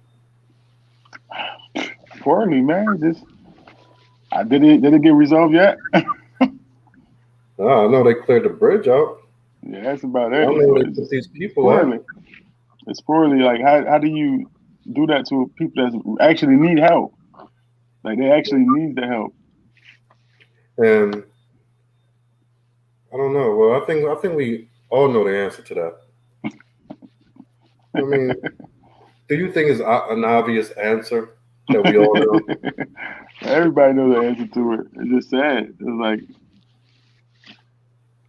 Poorly, man. Just did it get resolved yet? I know they cleared the bridge out. Yeah, that's about I it. don't know where But they it's put just these people at. poorly. It's poorly. Like how do you do that to people that actually need help? Like they actually need the help. And I don't know. Well, I think we all know the answer to that. I mean, do you think it's an obvious answer that we all know? Everybody knows the answer to it. It's just sad. It's like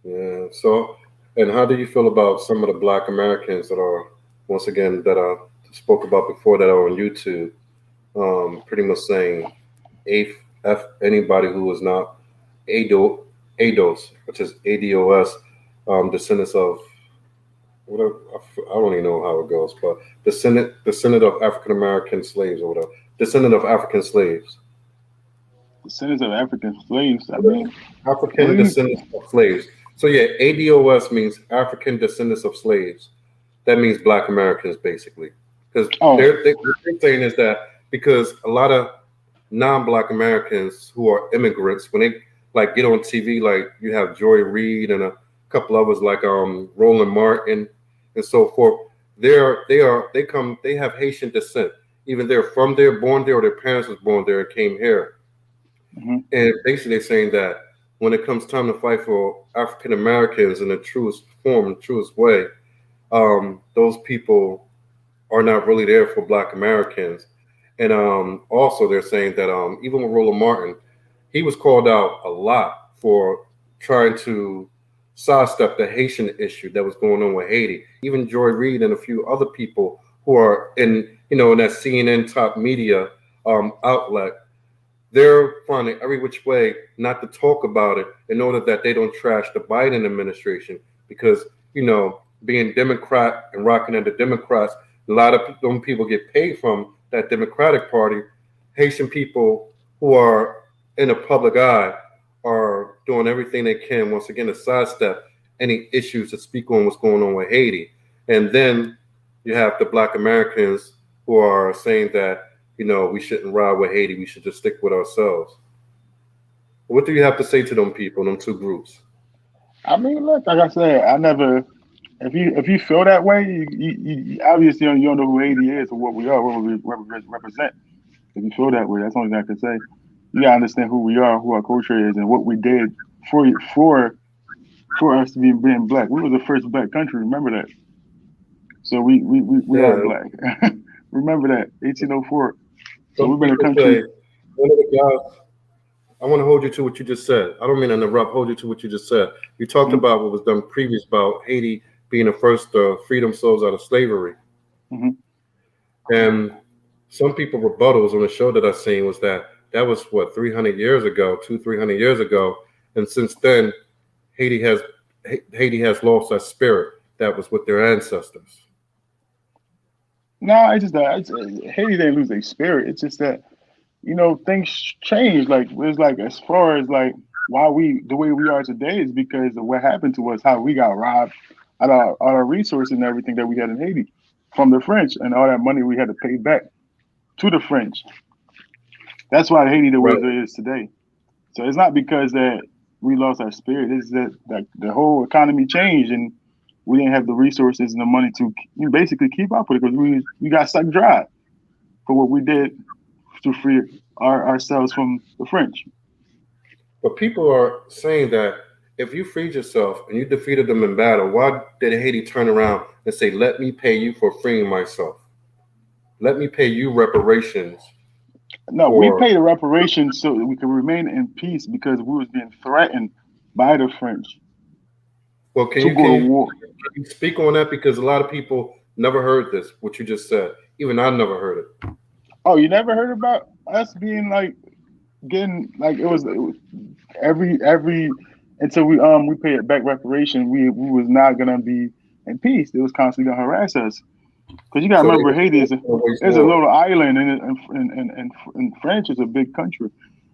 Yeah. So, and how do you feel about some of the Black Americans that are, once again, that I spoke about before that are on YouTube, pretty much saying, F anybody who is not ADOS, which is ADOS, descendants of whatever, I don't even know how it goes, but descendant of African American slaves or whatever, descendant of African slaves. descendants of African slaves. I mean, what African do you? descendants of slaves. So yeah, ADOS means African descendants of slaves. That means Black Americans basically, because Oh, what they're saying is that because a lot of non-Black Americans who are immigrants, when they like get on TV, like you have Joy Reid and a couple others like Roland Martin and so forth. They have Haitian descent. Even they're from there, born there, or their parents was born there and came here. hmm And basically, they're saying that when it comes time to fight for African Americans in the truest form, truest way, those people are not really there for Black Americans. And also, they're saying that even with Roland Martin, he was called out a lot for trying to sidestep the Haitian issue that was going on with Haiti. Even Joy Reid and a few other people who are in that CNN top media outlet, they're finding every which way not to talk about it in order that they don't trash the Biden administration because being Democrat and rocking at the Democrats, a lot of them people get paid from that Democratic Party. Haitian people who are in the public eye are doing everything they can once again to sidestep any issues to speak on what's going on with Haiti, and then you have the Black Americans who are saying that we shouldn't ride with Haiti. We should just stick with ourselves. What do you have to say to them people, them two groups? I mean, look, like I said, I never. If you feel that way, you obviously you don't know who Haiti is or what we are, what we represent. If you feel that way, that's the only thing I can say. You gotta understand who we are, who our culture is, and what we did for for for us to be being black. We were the first black country. Remember that. So we are Yeah. black. Remember that 1804. So Some we've been a people say country. one of the guys. I want to hold you to what you just said. I don't mean to interrupt. Hold you to what you just said. You talked Mhm, about what was done previous about Haiti being the first to free themselves out of slavery, mhm. and some people rebuttals on the show that I seen was that was what 300 years ago, 300 years ago, and since then Haiti has Haiti has lost that spirit that was with their ancestors. No, it's just that Haiti didn't lose their spirit. It's just that things change. Like it's like as far as like why we the way we are today is because of what happened to us, how we got robbed out of all our resources and everything that we had in Haiti from the French and all that money we had to pay back to the French. That's why Haiti the way Right. it is today. So it's not because that we lost our spirit. It's that the whole economy changed and we didn't have the resources and the money to basically keep up with it because we got sucked dry for what we did to free ourselves from the French. But people are saying that if you freed yourself and you defeated them in battle, why did Haiti turn around and say, "Let me pay you for freeing myself. Let me pay you reparations No, we for"? paid a reparations so that we could remain in peace because we was being threatened by the French Well, can to you go can to you, war. can you speak on that because a lot of people never heard this, what you just said. Even I never heard it. Oh, you never heard about us being like getting like it was every until we paid back reparation, we was not gonna be in peace. They was constantly gonna harass us. Because you gotta So they remember, Haiti always is a war. little island, and France is a big country,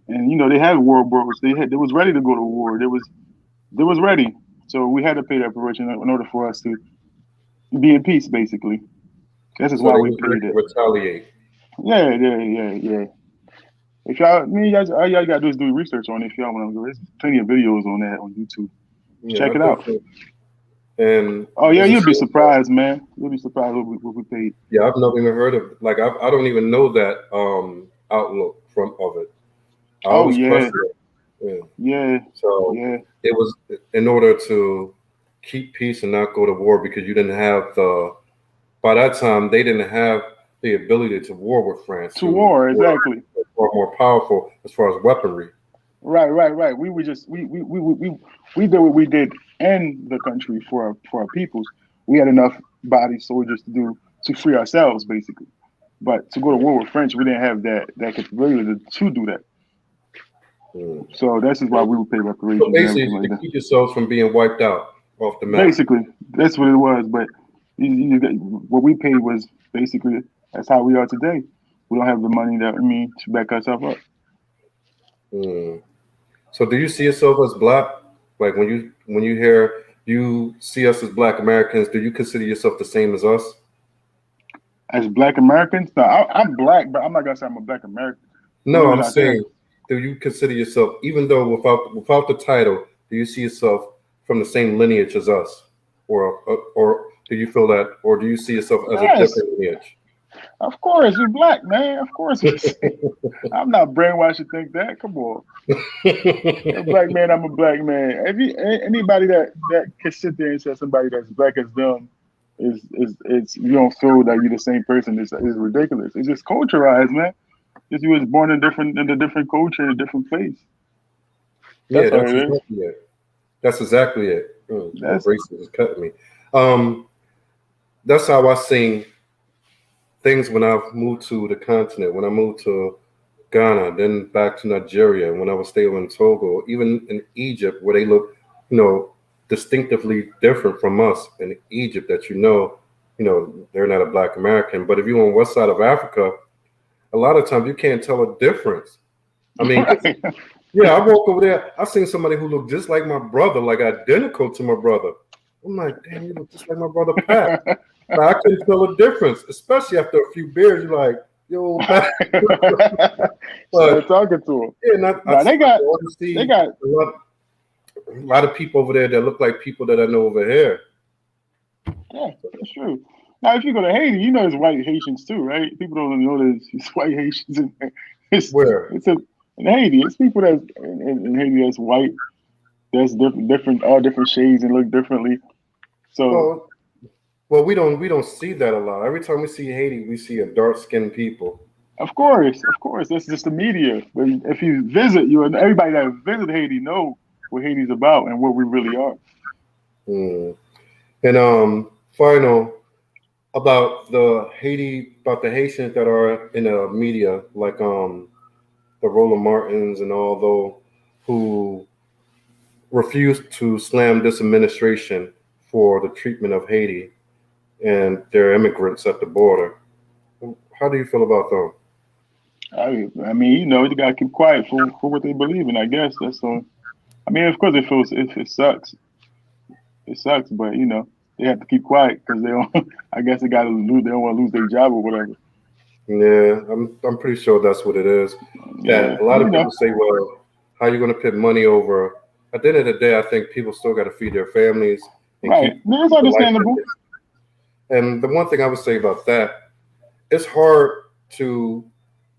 and they had war boats. They was ready to go to war. They was ready. So we had to pay that reparation in order for us to be in peace, basically. This is So why they we was ready paid to it. retaliate. Yeah. If y'all, me, you guys, all y'all gotta do is do research on it. If y'all want to go, there's plenty of videos on that on YouTube. Yeah, I Check it out. definitely. And Oh yeah, it's a you'll be shame that, surprised, man. You'll be surprised what we paid. yeah, I've never even heard of, like, I don't even know that outlook from of it. I Oh always yeah, question it. Yeah. yeah, So yeah. it was in order to keep peace and not go to war because you didn't have by that time they didn't have the ability to war with France, To who war, were exactly. far more powerful as far as weaponry. Right. We were just we did what we did in the country for our peoples. We had enough body soldiers to free ourselves, basically. But to go to war with French, we didn't have that capability to do that. Mm. So this is why we would pay So reparations and basically, everything like to that. keep yourselves from being wiped out off the map. Basically, that's what it was. But what we paid was basically that's how we are today. We don't have the money that to back ourselves up. Mm. So do you see yourself as black? Like when you hear you see us as Black Americans, do you consider yourself the same as us? As Black Americans, no, I'm black, but I'm not gonna say I'm a Black American. The only No, I'm reason I say that, saying, do you consider yourself, even though without the title, do you see yourself from the same lineage as us, or do you feel that, or do you see yourself as a yes, different lineage? of course, we black, man. Of course, I'm not brainwashed to think that. Come on, you're a black man. I'm a black man. Anybody that can sit there and say somebody that's black as them is you don't feel that you're the same person is ridiculous. It's just culturalized, man. Just you was born in a different culture in a different place. Yeah, That's all that's it is. exactly it. That's exactly it. My That's braces is cutting me. Um, that's how I seen things when I moved to the continent. When I moved to Ghana, then back to Nigeria, when I was staying in Togo, even in Egypt, where they look, you know, distinctively different from us in Egypt, that they're not a Black American. But if you're on the west side of Africa, a lot of times you can't tell a difference. I mean, 'cause, right. yeah, I walk over there, I seen somebody who looked just like my brother, like identical to my brother. I'm like, damn, you look just like my brother Pat. But I couldn't tell a difference, especially after a few beers. You're like, yo, Pat. Start But talking to them. yeah, and I Now always they see got a lot of people over there that look like people that I know over here. yeah, that's true. Now if you go to Haiti, there's white Haitians too, right? People don't know there's white Haitians in there. It's Where? it's a in Haiti. It's people that's in Haiti that's white. That's different, all different shades and look differently. So Well, well, we don't see that a lot. Every time we see Haiti, we see a dark skinned people. of course, that's just the media. But if you visit, and everybody that visit Haiti know what Haiti's about and what we really are. Hmm. And final about the Haitians that are in the media, like the Roland Martins and all those who refuse to slam this administration for the treatment of Haiti and their immigrants at the border. How do you feel about them? I mean, you gotta keep quiet for what they believe in. I guess that's all. I mean, of course, it sucks. It sucks, but they have to keep quiet because they don't. I guess they gotta lose. They don't want to lose their job or whatever. Yeah, I'm pretty sure that's what it is. Yeah, That a lot and of people say, well, how are you going to put money over? At the end of the day, I think people still got to feed their families and right. No, it's keep the life. understandable. And the one thing I would say about that, it's hard to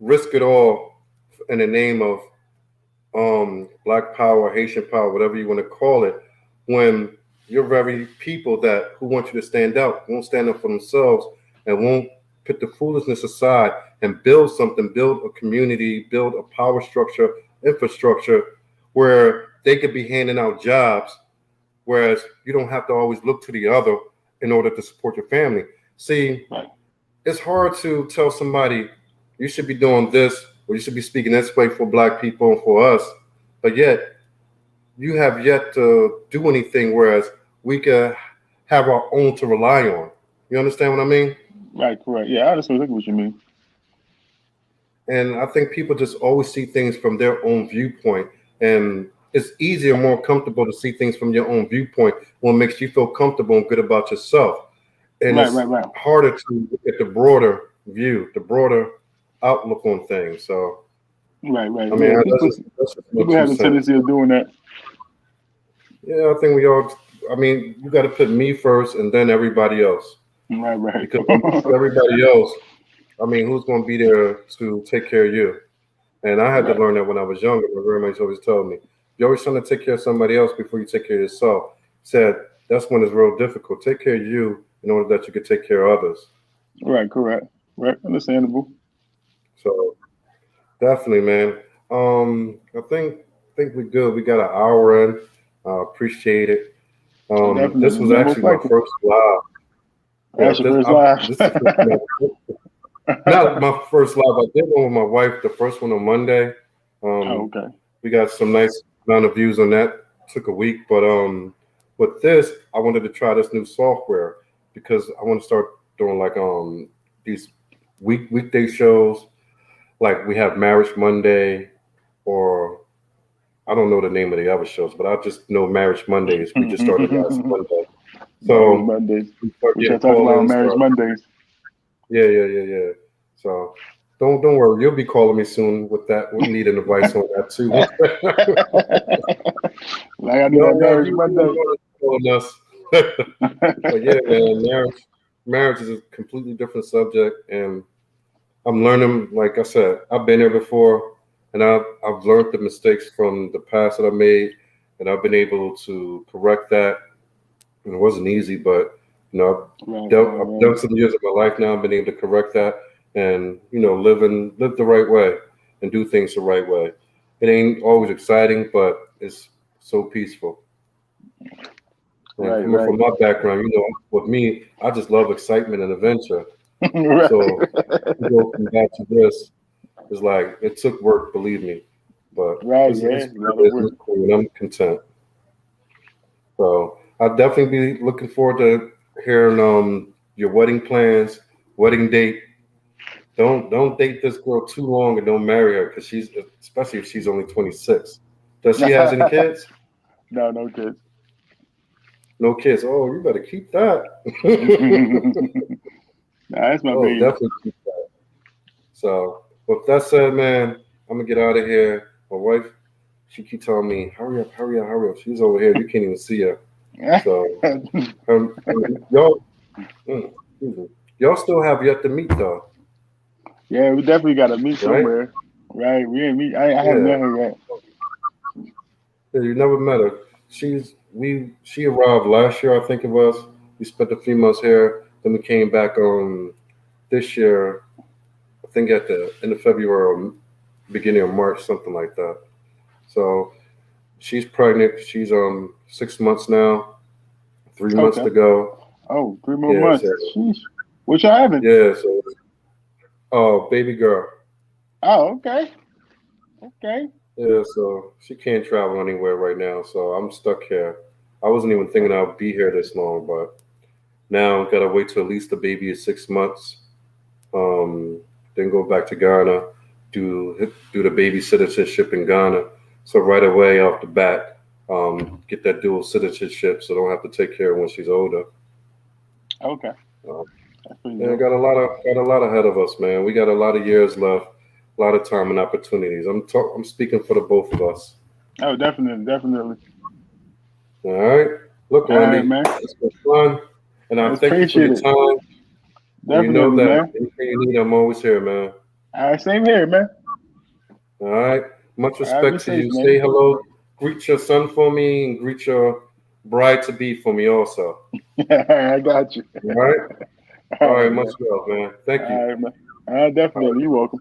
risk it all in the name of Black Power, Haitian Power, whatever you want to call it, when your very people that who want you to stand out won't stand up for themselves and won't put the foolishness aside and build something, build a community, build a power structure, infrastructure where they could be handing out jobs, whereas you don't have to always look to the other in order to support your family. See, Right. it's hard to tell somebody you should be doing this or you should be speaking this way for Black people and for us, but yet you have yet to do anything, whereas we could have our own to rely on. You understand what I mean? Right, correct. Yeah, I understand exactly what you mean. And I think people just always see things from their own viewpoint. And it's easier, more comfortable to see things from your own viewpoint when it makes you feel comfortable and good about yourself. And Right, it's right, right. harder to look at the broader view, the broader outlook on things. So, Right, right. I mean, Yeah, that's just my people two have a cents. tendency of doing that. Yeah, I think we all, I mean, you got to put me first and then everybody else. Right, right. Because when you put everybody else, I mean, who's going to be there to take care of you? And I had to Right, learn that when I was younger. My grandma's always told me, you're always trying to take care of somebody else before you take care of yourself. Said that's when it's real difficult. Take care of you in order that you can take care of others. right, correct. Right, understandable. So definitely, man. I think we're good. We got an hour in. Appreciate it. This Definitely. was Yeah, most actually my likely. first live. Yeah, That's your first live. this is the first one. Not my first live. I did one with my wife, the first one on Monday. Oh, Um, okay. we got some nice amount of views on that. Took a week, but with this, I wanted to try this new software because I want to start doing like these weekday shows. Like we have Marriage Monday, or I don't know the name of the other shows, but I just know Marriage Mondays. We just started last Monday, Marriage so Mondays. we start We getting should talk call about ins. Marriage Mondays. Yeah. So don't worry, you'll be calling me soon with that, with needing advice on that too. Like I do that Don't worry, Marriage you Monday. want calling us. But yeah, man, marriage is a completely different subject, and I'm learning. Like I said, I've been there before, and I've learned the mistakes from the past that I made, and I've been able to correct that. And it wasn't easy, but Right, I've right, done some years of my life now. I've been able to correct that, and live the right way and do things the right way. It ain't always exciting, but it's so peaceful. And right, coming right, from my background, with me, I just love excitement and adventure. right, So to go from that to this is like it took work, believe me, but right. it's Yeah, a what lot it of is. work. It's cool, and I'm content. So I'll definitely be looking forward to hearing your wedding plans, wedding date. Don't date this girl too long and don't marry her because she's especially if she's only 26. Does she has any kids? No, no kids. No kids. Oh, you better keep that. Nah, that's my Oh, baby. definitely keep that. So with that said, man, I'm gonna get out of here. My wife, she keep telling me, hurry up, hurry up, hurry up. She's over here. You can't even see her. So y'all, excuse me. Y'all still have yet to meet though, Yeah, we definitely got to meet right? somewhere. Right, we ain't meet. I haven't Yeah. met her yet. Yeah, you never met her. She arrived last year, I think it was. We spent a few months here. Then we came back on this year, I think at the end of February or beginning of March, something like that. So she's pregnant. She's 6 months now, 3 months Okay. to go. Oh, 3 more Yeah, months. so Sheesh. What y'all having? yeah, so oh baby girl. Oh, okay. Okay. Yeah, so she can't travel anywhere right now, so I'm stuck here. I wasn't even thinking I'd be here this long, but now gotta wait till at least the baby is 6 months. Then go back to Ghana, do the baby citizenship in Ghana. So right away off the bat, get that dual citizenship, so don't have to take care of when she's older. Okay. Uh, That's pretty yeah, dope. got a lot ahead of us, man. We got a lot of years left, a lot of time and opportunities. I'm speaking for the both of us. Oh, definitely, definitely. All right. Look, All right, Lundy, man. it's been fun, and I I thank you for your appreciate it. time. And you know Definitely, that man. anything you need, I'm always here, man. All right, same here, man. All right. Much All right, be respect to safe, you. man. Say hello. Greet your son for me and greet your bride to be for me also. I got you. All right. All All right. right, Much man. love, man. Thank you. All right, man. All right. Definitely. You're welcome.